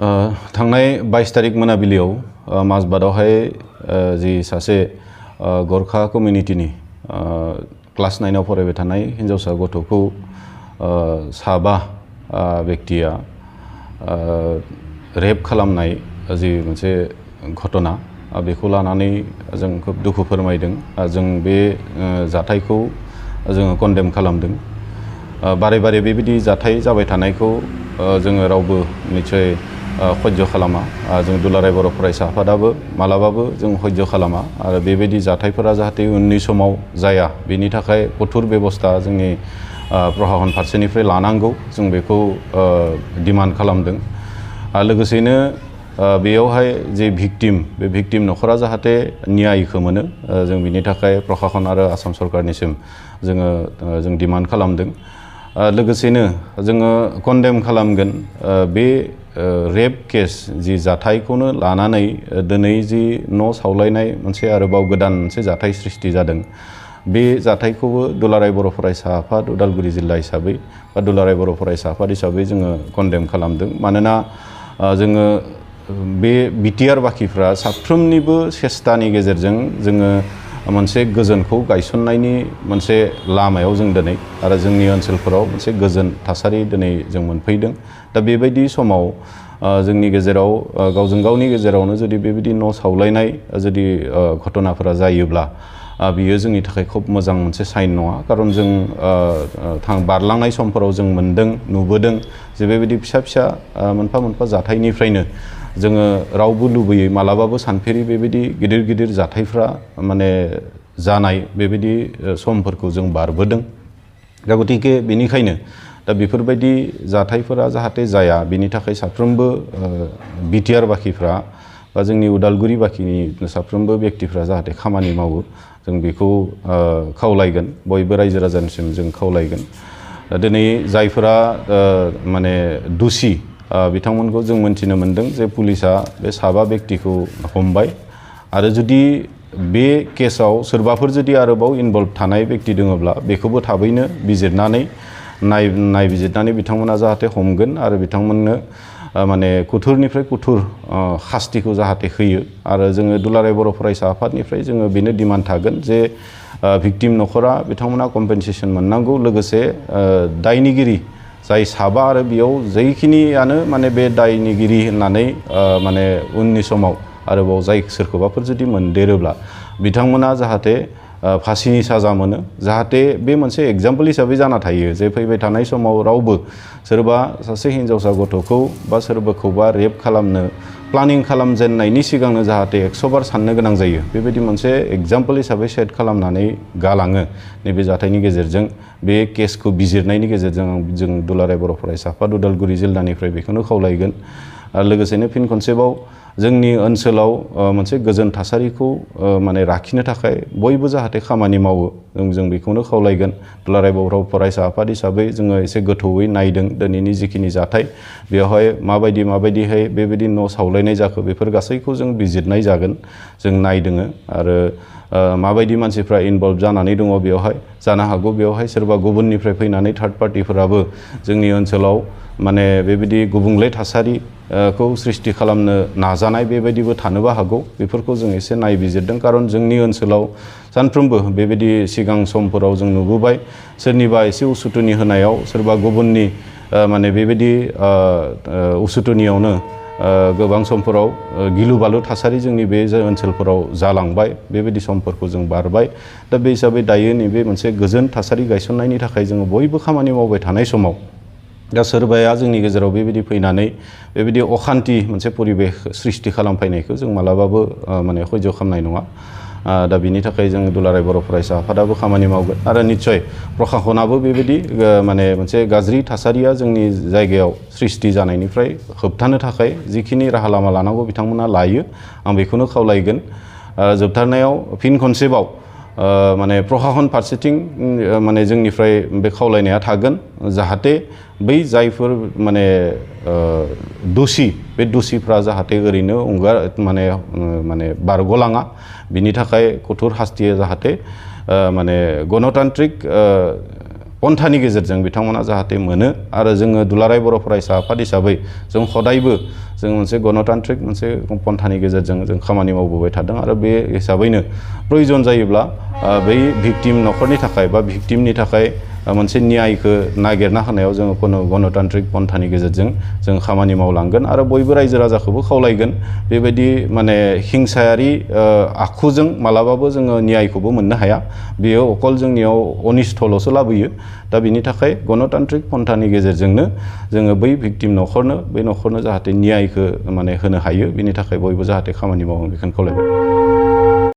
थांनाय 22 तारिख मोनाबिलियाव माजबादावहाय जि सासे गरखा कमिउनिटिनि क्लास 9 आव फरायबाय थानाय हिन्जावसा गथ'खौ साबा व्यक्तिया रेप खालामनाय जि मोनसे घटना बेखौ लानानै जों खोब दुखु फोरमायदों। जों बे जाथायखौ जों कन्डेम खालामदों। बारे बारे बेबायदि जाथाय जाबाय थानायखौ जोङो रावबो निश्चय हय्य खालामा। जों दुलाराय बर' फरायसा आफादाबो मालाबाबो जों हय्य खालामा आरो बेबायदि जाथायफोरा जाहाथे उननि समाव जाया बेनि थाखाय कठोर बेबस्था जोंनि प्रशासन फारसेनिफ्राय लानांगौ जों बेखौ डिमान्ड खालामदों। लोगोसेनो बेयावहाय जे भिक्टिम बे भिक्टिम नखरा जाहाथे न्यायखौ मोनो जों बिनि थाखाय प्रशासन आरो आसाम सरकारनिसिम जों डिमान्ड खालामदों। लोगोसेनो जोङो कन्डेम खालामगोन बे रेप केस जि जाथायखौनो लानानै दिनै जि न' सावलायनाय मोनसे आरोबाव गोदान मोनसे जाथाय सृष्टि जादों। बे जाथायखौबो दुलाराय बर' फरायसा आफाद उदालगुरि जिल्ला हिसाबै बा दुलाराय बर' फरायसा आफाद हिसाबै जोङो कन्डेम खालामदों। मानोना जोङो बे बिटिआर बाखिफ्रा साफ्रोमनिबो सेस्तानि गेजेरजों जोङो मोनसे गोजोनखौ गायसननायनि मोनसे लामायाव जों दिनै आरो जोंनि ओनसोलफोराव मोनसे गोजोन थासारि दिनै जों मोनफैदों। दा बेबायदि समाव जोंनि गेजेराव गावजों गावनि गेजेरावनो जुदि बेबायदि न' सावलायनाय जुदि घटनाफोरा जायोब्ला बियो जोंनि थाखाय खोब मोजां मोनसे साइन नङा। खारन जों बारलांनाय समफोराव जों मोनदों नुबोदों जे बेबायदि फिसा फिसा मोनफा मोनफा जाथायनिफ्रायनो जोङो रावबो लुबैयै मालाबाबो सानफेरि बेबायदि गिदिर गिदिर जाथायफ्रा माने जानाय बेबायदि समफोरखौ जों बारबोदों। दा गतिके बेनिखायनो दा बेफोरबायदि जाथायफोरा जाहाथे जाया बिनि थाखाय साफ्रोमबो बिटिआर बाखिफ्रा बा जोंनि उदालगुरि बाखिनि साफ्रोमबो व्यक्तिफ्रा जाहाथे खामानि मावो जों बेखौ खावलायगोन। बयबो रायजो राजानिसिम जों खावलायगोन। दिनै जायफोरा माने दुसि बिथांमोनखौ जों मोनथिनो मोनदों जे पुलिसा बे साबा व्यक्तिखौ हमबाय आरो जुदि बे केसाव सोरबाफोर जुदि आरोबाव इनभल्भ थानाय व्यक्ति दङब्ला बेखौबो थाबैनो बिजिरनानै नायबिजिरनानै बिथांमोना जाहाथे हमगोन आरो बिथांमोननो माने कठोरनिफ्राय कठोर शास्तिखौ जाहाथे होयो। आरो जोङो दुलाराय बर' फरायसा आफादनिफ्राय जोङो बेनो डिमान्ड थागोन जे भिक्टिम नखरा बिथांमोना कम्पेनसेसन मोननांगौ। लोगोसे दायनिगिरि जाय साबा आरो बेयाव जैखिनियानो माने बे दायनिगिरि होननानै माने उननि समाव आरोबाव जाय सोरखौबाफोर जुदि मोनदेरोब्ला बिथांमोना जाहाथे फासिनि साजा मोनो। जाहाथे बे मोनसे एग्जाम्पल हिसाबै जाना थायो जे फैबाय थानाय समाव रावबो सोरबा सासे हिन्जावसा गथ'खौ बा सोरबाखौबा रेप खालामनो प्लानिं खालामजेननायनि सिगांनो जाहाथे 100 बार साननो गोनां जायो बेबायदि मोनसे एग्जाम्पल हिसाबै सेट खालामनानै गालाङो। नैबे जाथायनि गेजेरजों बे केसखौ बिजिरनायनि गेजेरजों जों दुलाराय बर' फरायसा आफाद उदालगुरि जिल्लानिफ्राय बेखौनो खावलायगोन। आरो लोगोसेनो फिन खनसेबाव जोंनि ओनसोलाव मोनसे गोजोन थासारिखौ माने लाखिनो थाखाय बयबो जाहाथे खामानि मावो जों बेखौनो खावलायगोन। दुलाराय बर' फरायसा आफाद हिसाबै जोङो एसे गोथौयै नायदों दिनैनि जिखिनि जाथाय बेवहाय माबायदिहाय बेबायदि न' सावलायनाय जाखो बेफोर गासैखौ जों बिजिरनाय जागोन। जों नायदों आरो माबायदि मानसिफ्रा इनभल्भ जानानै दङ बेवहाय जानो हागौ बेवहाय सोरबा गुबुननिफ्राय फैनानै थार्ड पार्टिफोराबो जोंनि ओनसोलाव माने बेबायदि गुबुंले थासारिखौ सृष्टि खालामनो नाजानाय बेबायदिबो थानोबो हागौ। बेफोरखौ जों एसे नायबिजिरदों। खारन जोंनि ओनसोलाव सानफ्रोमबो बेबायदि सिगां समफोराव जों नुबोबाय सोरनिबा एसे उसुथुनि होनायाव सोरबा गुबुननि माने बेबायदि उसुथुनियावनो गोबां समफोराव गिलु बालु थासारि जोंनि बे ओनसोलफोराव जालांबाय। बेबायदि समफोरखौ जों बारबाय। दा बे हिसाबै दायो नैबे मोनसे गोजोन थासारि गायसननायनि थाखाय जोङो बयबो खामानि मावबाय थानाय समाव दा सोरबाया जोंनि गेजेराव बेबायदि फैनानै बेबायदि अखान्थि मोनसे परिबेस सृष्टि खालामफैनायखौ जों मालाबाबो माने हय्य खालामनाय नङा। दा बिनि थाखाय जों दुलाराय बर' फरायसा आफादाबो खामानि मावगोन आरो निश्चय प्रशासनाबो बेबायदि माने मोनसे गाज्रि थासारिया जोंनि जायगायाव सृष्टि जानायनिफ्राय होबथानो थाखाय जिखिनि राहा लामा लानांगौ बिथांमोना लायो। आं बेखौनो खावलायगोन। जोबथारनायाव फिन खनसेबाव माने प्रशासन फारसेथिं माने जोंनिफ्राय बे खावलायनाया थागोन जाहाथे बै जायफोर माने दोषि बे दोषिफ्रा जाहाथे ओरैनो माने बारग'लाङा बिनि थाखाय कठोर शास्तिया जाहाथे माने गणतान्त्रिक पन्थानि गेजेरजों बिथांमोना जाहाथे मोनो आरो जोङो दुलाराय बर' फरायसा आफाद हिसाबै जों हदायबो जों मोनसे गणतान्त्रिक मोनसे पन्थानि गेजेरजों जों खामानि मावबोबाय थादों आरो बे हिसाबैनो प्रयोजन जायोब्ला बै भिक्टिम न'खरनि थाखाय बा भिक्टिमनि थाखाय मोनसे न्यायखौ नागिरना होनायाव जोङो कोनो गणतान्त्रिक पन्थानि गेजेरजों जों खामानि मावलांगोन आरो बयबो रायजो राजाखौबो खावलायगोन बेबायदि माने हिंसायारि आखुजों मालाबाबो जोङो न्यायखौबो मोननो हाया बेयो अकल जोंनियाव अनिस्थल'सो लाबोयो दा बिनि थाखाय गणतान्त्रिक पन्थानि गेजेरजोंनो जोङो बै भिक्टिम न'खरनो जाहाथे न्यायखौ माने होनो हायो बिनि थाखाय बयबो जाहाथे खामानि मावो बेखौनो खावलायबाय